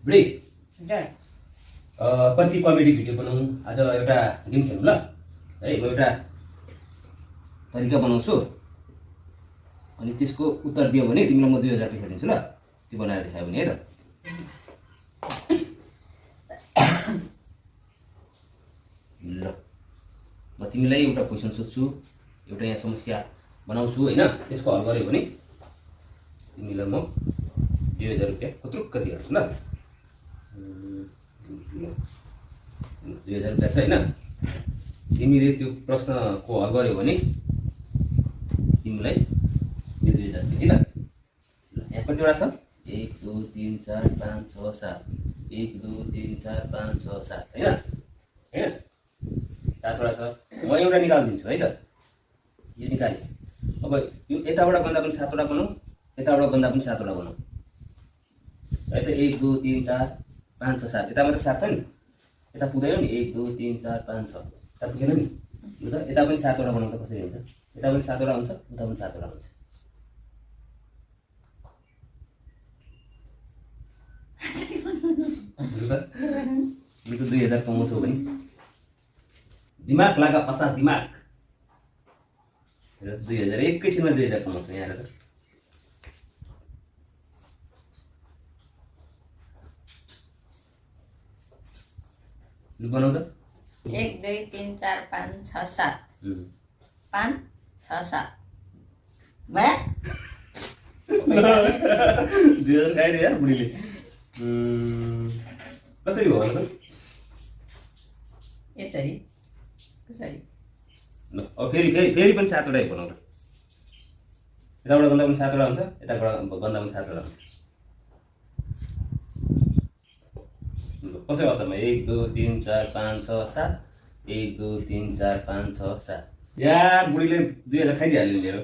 बुढी कति comedy video बनाउँ आज एउटा गेम खेलौँ ल है म एउटा तरिका बनाउँछु अनि त्यसको उत्तर दियो भने तिमीलाई म 2000 पैसा दिन्छु ल त्यो बनाएर देखायो भने है त ल म तिमीलाई एउटा क्वेसन सोध्छु एउटा यहाँ समस्या बनाउँछु हैन त्यसको हल गर्यो भने तिमीलाई म 2000 रुपैयाँ कत्रुक्क दिइहाल्छु ल 2000 रुपैयाँ छ हैन तिमीले त्यो प्रश्नको हल गर्यो भने तिमीलाई यो 2000 दिए है त ल यहाँ कतिवटा छ 1 2 3 4 5 6 7 1 2 3 4 5 6 7 हैन हैन 7वटा छ म एउटा निकाल्दिन्छु है त यो निकाले अब यो यताबाट गन्दा पनि 7वटा बनाऊ यताबाट गन्दा पनि 7वटा बनाऊ है त 1 2 3 4 5 6 7 यता मात्र 7 छ नि यता पुग्दैन नि 1 2 3 4 5 6 यता पुगेन नि ल त यता पनि 7वटा बनाउँदा कसरी हुन्छ यता पनि 7वटा हुन्छ उता पनि 7वटा हुन्छ यो त 2000 कमाउँछौ भने दिमाग लगा पसा दिमाग र 2000 एकैछिनमा 2000 कमाउँछौ यहाँ त बनाउँदा 1 2 3 4 5 6 7 5 6 7 भयो 2000 खाइदियो यार बुढीले कसरी हो त यसरी कसरी ल अब फेरि पनि 7वटा बनाउँ ल यताबाट गन्दा पनि 7वटा हुन्छ यताबाट गन्दा पनि 7वटा हुन्छ कसै अचम्म 1 2 3 4 5 6 7 1 2 3 4 5 6 7 यार बुढीले 2000 खाइदिइहाल्यो मेरो